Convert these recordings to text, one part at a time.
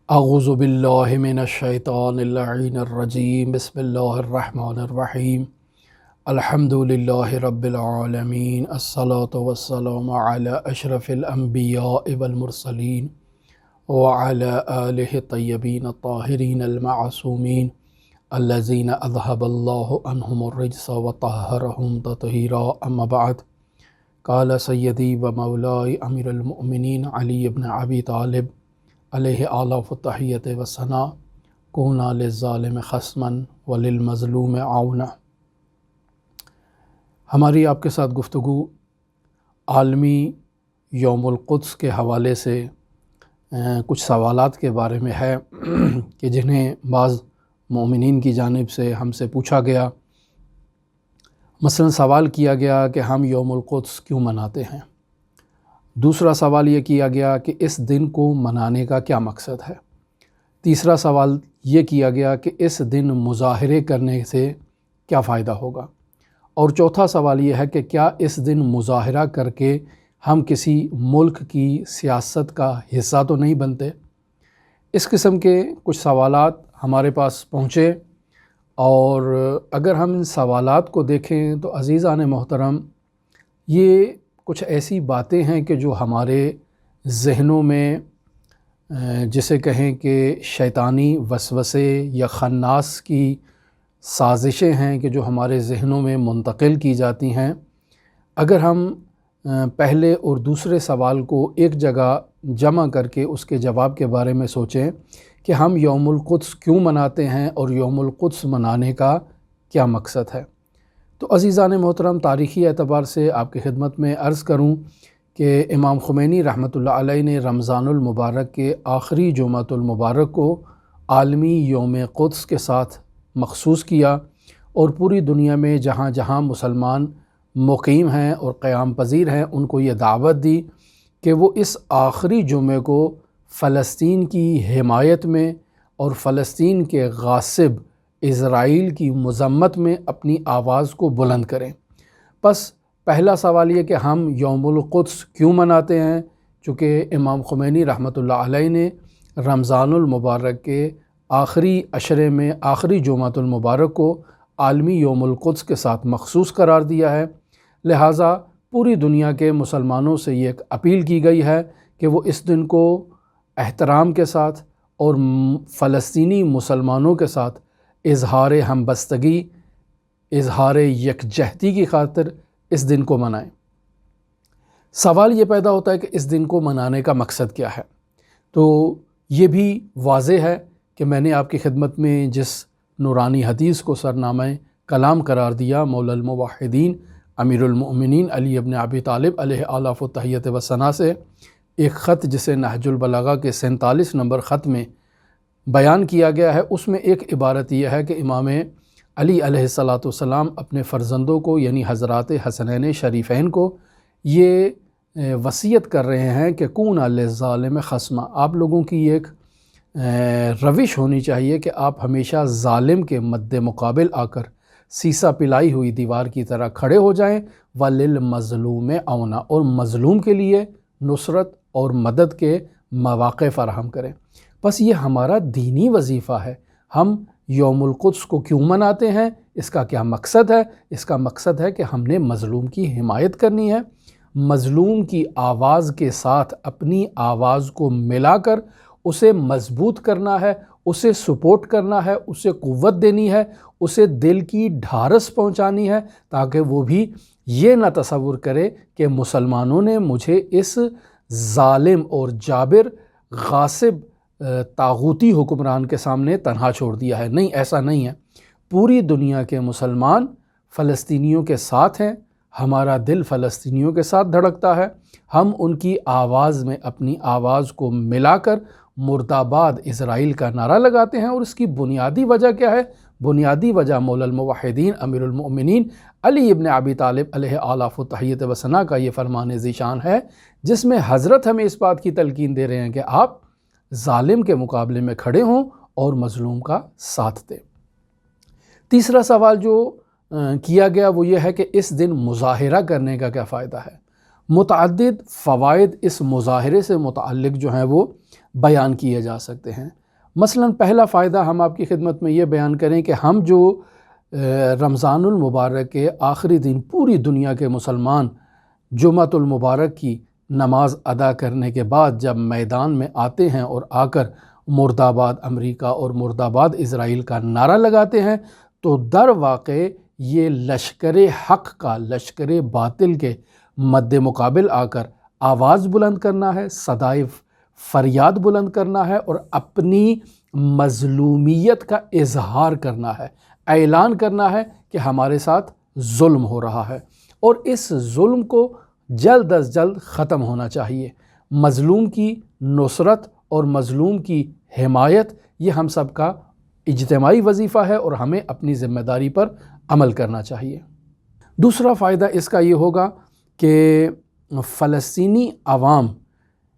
اعوذ باللہ من الشیطان اللعین الرجیم بسم اللہ الرحمن الرحیم الحمد للہ رب العالمین الصلاة والسلام علی اشرف الانبیاء والمرسلین وعلی آلہ الطیبین الطاہرین المعصومین الذین اذہب اللہ عنہم الرجس وطہرہم تطہیرا اما بعد قال سیدی و مولائی امیر المؤمنین علی بن ابی طالب علیہ آلاف التحیت و ثنا کونا للظالم خصما وللمظلوم عونا۔ ہماری آپ کے ساتھ گفتگو عالمی یوم القدس کے حوالے سے کچھ سوالات کے بارے میں ہے کہ جنہیں بعض مومنین کی جانب سے ہم سے پوچھا گیا۔ مثلا سوال کیا گیا کہ ہم یوم القدس کیوں مناتے ہیں؟ دوسرا سوال یہ کیا گیا کہ اس دن کو منانے کا کیا مقصد ہے؟ تیسرا سوال یہ کیا گیا کہ اس دن مظاہرے کرنے سے کیا فائدہ ہوگا؟ اور چوتھا سوال یہ ہے کہ کیا اس دن مظاہرہ کر کے ہم کسی ملک کی سیاست کا حصہ تو نہیں بنتے؟ اس قسم کے کچھ سوالات ہمارے پاس پہنچے، اور اگر ہم ان سوالات کو دیکھیں تو عزیزان محترم، یہ کچھ ایسی باتیں ہیں کہ جو ہمارے ذہنوں میں جسے کہیں کہ شیطانی وسوسے یا خناس کی سازشیں ہیں کہ جو ہمارے ذہنوں میں منتقل کی جاتی ہیں۔ اگر ہم پہلے اور دوسرے سوال کو ایک جگہ جمع کر کے اس کے جواب کے بارے میں سوچیں کہ ہم یوم القدس کیوں مناتے ہیں اور یوم القدس منانے کا کیا مقصد ہے، تو عزیزان محترم، تاریخی اعتبار سے آپ کی خدمت میں عرض کروں کہ امام خمینی رحمۃ اللہ علیہ نے رمضان المبارک کے آخری جمعۃ المبارک کو عالمی یوم قدس کے ساتھ مخصوص کیا، اور پوری دنیا میں جہاں جہاں مسلمان مقیم ہیں اور قیام پذیر ہیں ان کو یہ دعوت دی کہ وہ اس آخری جمعے کو فلسطین کی حمایت میں اور فلسطین کے غاصب اسرائیل کی مذمت میں اپنی آواز کو بلند کریں۔ پس پہلا سوال یہ کہ ہم یوم القدس کیوں مناتے ہیں؟ چونکہ امام خمینی رحمۃ اللہ علیہ نے رمضان المبارک کے آخری عشرے میں آخری جمعۃ المبارک کو عالمی یوم القدس کے ساتھ مخصوص قرار دیا ہے، لہٰذا پوری دنیا کے مسلمانوں سے یہ ایک اپیل کی گئی ہے کہ وہ اس دن کو احترام کے ساتھ اور فلسطینی مسلمانوں کے ساتھ اظہار ہمبستگی، اظہار یکجہتی کی خاطر اس دن کو منائیں۔ سوال یہ پیدا ہوتا ہے کہ اس دن کو منانے کا مقصد کیا ہے؟ تو یہ بھی واضح ہے کہ میں نے آپ کی خدمت میں جس نورانی حدیث کو سرنامہ کلام قرار دیا، مولا الموحدین امیر المؤمنین علی بن ابی طالب علیہ آلاف التحیت و ثنا سے ایک خط جسے نہج البلاغہ کے 47 نمبر خط میں بیان کیا گیا ہے، اس میں ایک عبارت یہ ہے کہ امام علی علیہ السلام اپنے فرزندوں کو یعنی حضرات حسنین شریفین کو یہ وصیت کر رہے ہیں کہ کون للظالم خصما، آپ لوگوں کی ایک روش ہونی چاہیے کہ آپ ہمیشہ ظالم کے مد مقابل آ کر سیسا پلائی ہوئی دیوار کی طرح کھڑے ہو جائیں، وللمظلوم عونا، اور مظلوم کے لیے نصرت اور مدد کے مواقع فراہم کریں۔ بس یہ ہمارا دینی وظیفہ ہے۔ ہم یوم القدس کو کیوں مناتے ہیں؟ اس کا کیا مقصد ہے؟ اس کا مقصد ہے کہ ہم نے مظلوم کی حمایت کرنی ہے، مظلوم کی آواز کے ساتھ اپنی آواز کو ملا کر اسے مضبوط کرنا ہے، اسے سپورٹ کرنا ہے، اسے قوت دینی ہے، اسے دل کی ڈھارس پہنچانی ہے، تاکہ وہ بھی یہ نہ تصور کرے کہ مسلمانوں نے مجھے اس ظالم اور جابر غاصب طاغوتی حکمران کے سامنے تنہا چھوڑ دیا ہے۔ نہیں، ایسا نہیں ہے۔ پوری دنیا کے مسلمان فلسطینیوں کے ساتھ ہیں، ہمارا دل فلسطینیوں کے ساتھ دھڑکتا ہے۔ ہم ان کی آواز میں اپنی آواز کو ملا کر مرد آباد اسرائیل کا نعرہ لگاتے ہیں، اور اس کی بنیادی وجہ کیا ہے؟ بنیادی وجہ مولا الموحدین امیر المؤمنین علی ابن ابی طالب علیہ آلاف التحیت و ثنا کا یہ فرمان ذیشان ہے، جس میں حضرت ہمیں اس بات کی تلقین دے رہے ہیں کہ آپ ظالم کے مقابلے میں کھڑے ہوں اور مظلوم کا ساتھ دیں۔ تیسرا سوال جو کیا گیا وہ یہ ہے کہ اس دن مظاہرہ کرنے کا کیا فائدہ ہے؟ متعدد فوائد اس مظاہرے سے متعلق جو ہیں وہ بیان کیے جا سکتے ہیں۔ مثلا پہلا فائدہ ہم آپ کی خدمت میں یہ بیان کریں کہ ہم جو رمضان المبارک کے آخری دن پوری دنیا کے مسلمان جمعۃ المبارک کی نماز ادا کرنے کے بعد جب میدان میں آتے ہیں اور آ کر مرد آباد امریکہ اور مرد آباد اسرائیل کا نعرہ لگاتے ہیں، تو در واقع یہ لشکر حق کا لشکر باطل کے مد مقابل آ کر آواز بلند کرنا ہے، صدائے فریاد بلند کرنا ہے اور اپنی مظلومیت کا اظہار کرنا ہے، اعلان کرنا ہے کہ ہمارے ساتھ ظلم ہو رہا ہے اور اس ظلم کو جلد از جلد ختم ہونا چاہیے۔ مظلوم کی نصرت اور مظلوم کی حمایت یہ ہم سب کا اجتماعی وظیفہ ہے اور ہمیں اپنی ذمہ داری پر عمل کرنا چاہیے۔ دوسرا فائدہ اس کا یہ ہوگا کہ فلسطینی عوام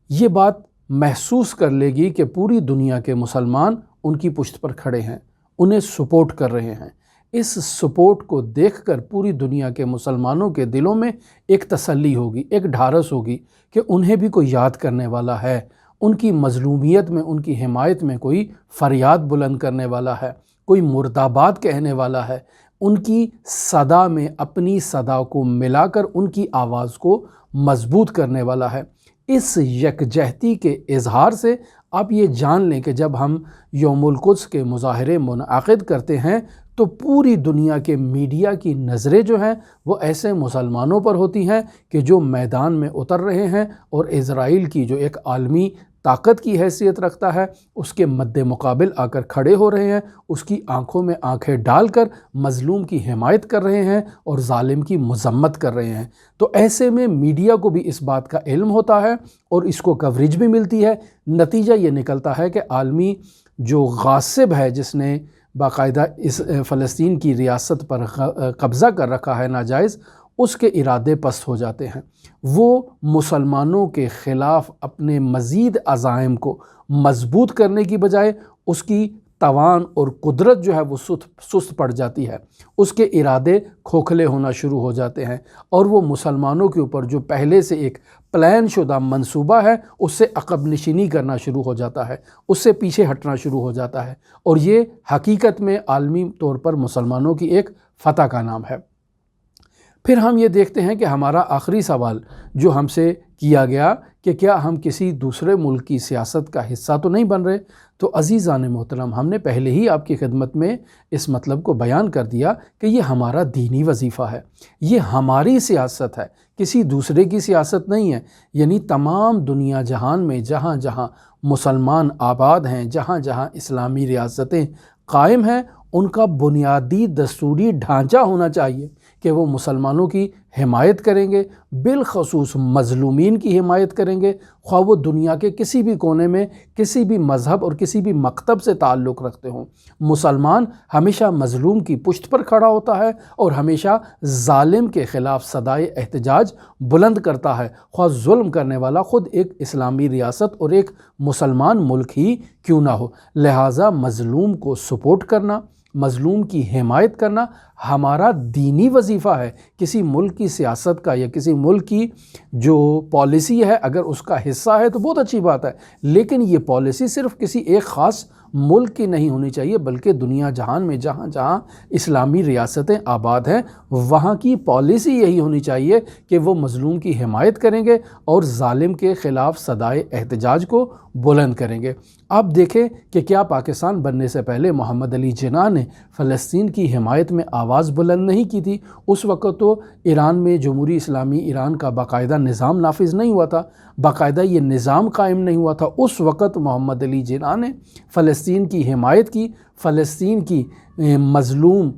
یہ بات محسوس کر لے گی کہ پوری دنیا کے مسلمان ان کی پشت پر کھڑے ہیں، انہیں سپورٹ کر رہے ہیں۔ اس سپورٹ کو دیکھ کر پوری دنیا کے مسلمانوں کے دلوں میں ایک تسلی ہوگی، ایک ڈھارس ہوگی کہ انہیں بھی کوئی یاد کرنے والا ہے، ان کی مظلومیت میں، ان کی حمایت میں کوئی فریاد بلند کرنے والا ہے، کوئی مرد آباد کہنے والا ہے، ان کی صدا میں اپنی صدا کو ملا کر ان کی آواز کو مضبوط کرنے والا ہے۔ اس یکجہتی کے اظہار سے آپ یہ جان لیں کہ جب ہم یوم القدس کے مظاہرے منعقد کرتے ہیں تو پوری دنیا کے میڈیا کی نظریں جو ہیں وہ ایسے مسلمانوں پر ہوتی ہیں کہ جو میدان میں اتر رہے ہیں اور اسرائیل کی جو ایک عالمی طاقت کی حیثیت رکھتا ہے اس کے مد مقابل آ کر کھڑے ہو رہے ہیں، اس کی آنکھوں میں آنکھیں ڈال کر مظلوم کی حمایت کر رہے ہیں اور ظالم کی مذمت کر رہے ہیں۔ تو ایسے میں میڈیا کو بھی اس بات کا علم ہوتا ہے اور اس کو کوریج بھی ملتی ہے۔ نتیجہ یہ نکلتا ہے کہ عالمی جو غاصب ہے، جس نے باقاعدہ اس فلسطین کی ریاست پر قبضہ کر رکھا ہے ناجائز، اس کے ارادے پست ہو جاتے ہیں۔ وہ مسلمانوں کے خلاف اپنے مزید عزائم کو مضبوط کرنے کی بجائے اس کی توان اور قدرت جو ہے وہ سست پڑ جاتی ہے، اس کے ارادے کھوکھلے ہونا شروع ہو جاتے ہیں اور وہ مسلمانوں کے اوپر جو پہلے سے ایک پلان شدہ منصوبہ ہے اس سے عقب نشینی کرنا شروع ہو جاتا ہے، اس سے پیچھے ہٹنا شروع ہو جاتا ہے، اور یہ حقیقت میں عالمی طور پر مسلمانوں کی ایک فتح کا نام ہے۔ پھر ہم یہ دیکھتے ہیں کہ ہمارا آخری سوال جو ہم سے کیا گیا کہ کیا ہم کسی دوسرے ملک کی سیاست کا حصہ تو نہیں بن رہے، تو عزیزان محترم ہم نے پہلے ہی آپ کی خدمت میں اس مطلب کو بیان کر دیا کہ یہ ہمارا دینی وظیفہ ہے، یہ ہماری سیاست ہے، کسی دوسرے کی سیاست نہیں ہے۔ یعنی تمام دنیا جہان میں جہاں جہاں مسلمان آباد ہیں، جہاں جہاں اسلامی ریاستیں قائم ہیں، ان کا بنیادی دستوری ڈھانچہ ہونا چاہیے کہ وہ مسلمانوں کی حمایت کریں گے، بالخصوص مظلومین کی حمایت کریں گے، خواہ وہ دنیا کے کسی بھی کونے میں کسی بھی مذہب اور کسی بھی مکتب سے تعلق رکھتے ہوں۔ مسلمان ہمیشہ مظلوم کی پشت پر کھڑا ہوتا ہے اور ہمیشہ ظالم کے خلاف صدائے احتجاج بلند کرتا ہے، خواہ ظلم کرنے والا خود ایک اسلامی ریاست اور ایک مسلمان ملک ہی کیوں نہ ہو۔ لہٰذا مظلوم کو سپورٹ کرنا، مظلوم کی حمایت کرنا ہمارا دینی وظیفہ ہے۔ کسی ملک کی سیاست کا یا کسی ملک کی جو پالیسی ہے اگر اس کا حصہ ہے تو بہت اچھی بات ہے، لیکن یہ پالیسی صرف کسی ایک خاص ملک کی نہیں ہونی چاہیے، بلکہ دنیا جہان میں جہاں جہاں اسلامی ریاستیں آباد ہیں وہاں کی پالیسی یہی ہونی چاہیے کہ وہ مظلوم کی حمایت کریں گے اور ظالم کے خلاف صدائے احتجاج کو بلند کریں گے۔ آپ دیکھیں کہ کیا پاکستان بننے سے پہلے محمد علی جناح نے فلسطین کی حمایت میں آواز بلند نہیں کی تھی؟ اس وقت تو ایران میں جمہوری اسلامی ایران کا باقاعدہ نظام نافذ نہیں ہوا تھا، باقاعدہ یہ نظام قائم نہیں ہوا تھا۔ اس وقت محمد علی جناح نے فلسطین کی حمایت کی، فلسطین کی مظلوم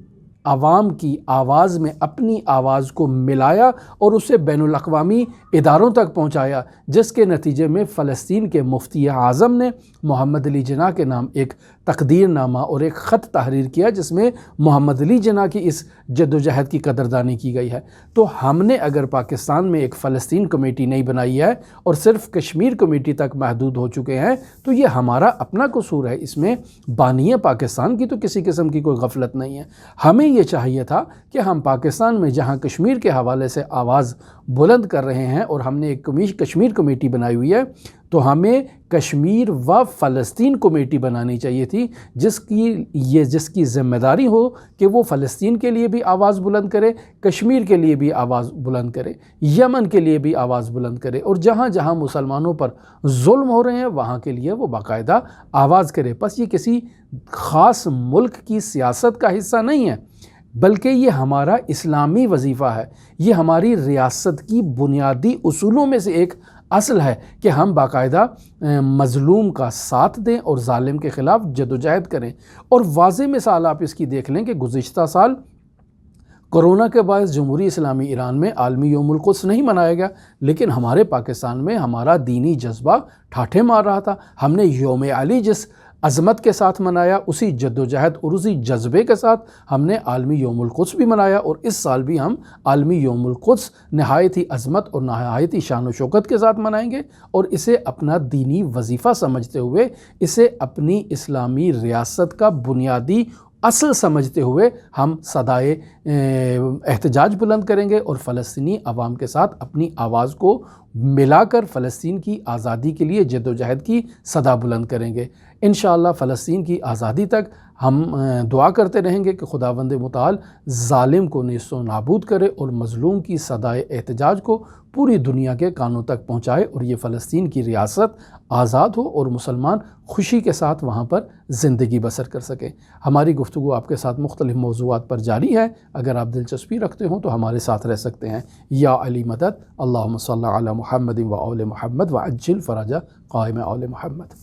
عوام کی آواز میں اپنی آواز کو ملایا اور اسے بین الاقوامی اداروں تک پہنچایا، جس کے نتیجے میں فلسطین کے مفتی اعظم نے محمد علی جناح کے نام ایک تقدیر نامہ اور ایک خط تحریر کیا جس میں محمد علی جناح کی اس جد و جہد کی قدردانی کی گئی ہے۔ تو ہم نے اگر پاکستان میں ایک فلسطین کمیٹی نہیں بنائی ہے اور صرف کشمیر کمیٹی تک محدود ہو چکے ہیں تو یہ ہمارا اپنا قصور ہے، اس میں بانی پاکستان کی تو کسی قسم کی کوئی غفلت نہیں ہے۔ ہمیں یہ چاہیے تھا کہ ہم پاکستان میں جہاں کشمیر کے حوالے سے آواز بلند کر رہے ہیں اور ہم نے ایک کشمیر کمیٹی بنائی ہوئی ہے، تو ہمیں کشمیر و فلسطین کمیٹی بنانی چاہیے تھی جس کی ذمہ داری ہو کہ وہ فلسطین کے لیے بھی آواز بلند کرے، کشمیر کے لیے بھی آواز بلند کرے، یمن کے لیے بھی آواز بلند کرے، اور جہاں جہاں مسلمانوں پر ظلم ہو رہے ہیں وہاں کے لیے وہ باقاعدہ آواز کرے۔ بس یہ کسی خاص ملک کی سیاست کا حصہ نہیں ہے، بلکہ یہ ہمارا اسلامی وظیفہ ہے، یہ ہماری ریاست کی بنیادی اصولوں میں سے ایک اصل ہے کہ ہم باقاعدہ مظلوم کا ساتھ دیں اور ظالم کے خلاف جدوجہد کریں۔ اور واضح مثال آپ اس کی دیکھ لیں کہ گزشتہ سال کرونا کے باعث جمہوری اسلامی ایران میں عالمی یوم القدس نہیں منایا گیا، لیکن ہمارے پاکستان میں ہمارا دینی جذبہ ٹھاٹھے مار رہا تھا۔ ہم نے یوم علی جس عظمت کے ساتھ منایا، اسی جد و جہد اور اسی جذبے کے ساتھ ہم نے عالمی یوم القدس بھی منایا، اور اس سال بھی ہم عالمی یوم القدس نہایت ہی عظمت اور نہایت ہی شان و شوکت کے ساتھ منائیں گے، اور اسے اپنا دینی وظیفہ سمجھتے ہوئے، اسے اپنی اسلامی ریاست کا بنیادی اصل سمجھتے ہوئے ہم صدائے احتجاج بلند کریں گے اور فلسطینی عوام کے ساتھ اپنی آواز کو ملا کر فلسطین کی آزادی کے لیے جد و جہد کی صدا بلند کریں گے۔ انشاءاللہ فلسطین کی آزادی تک ہم دعا کرتے رہیں گے کہ خداوند متعال ظالم کو نیست و نابود کرے اور مظلوم کی صدائے احتجاج کو پوری دنیا کے کانوں تک پہنچائے، اور یہ فلسطین کی ریاست آزاد ہو اور مسلمان خوشی کے ساتھ وہاں پر زندگی بسر کر سکیں۔ ہماری گفتگو آپ کے ساتھ مختلف موضوعات پر جاری ہے، اگر آپ دلچسپی رکھتے ہوں تو ہمارے ساتھ رہ سکتے ہیں۔ یا علی مدد، اللہم صلی علی محمد و آل محمد وعجل فرج قائم آل محمد۔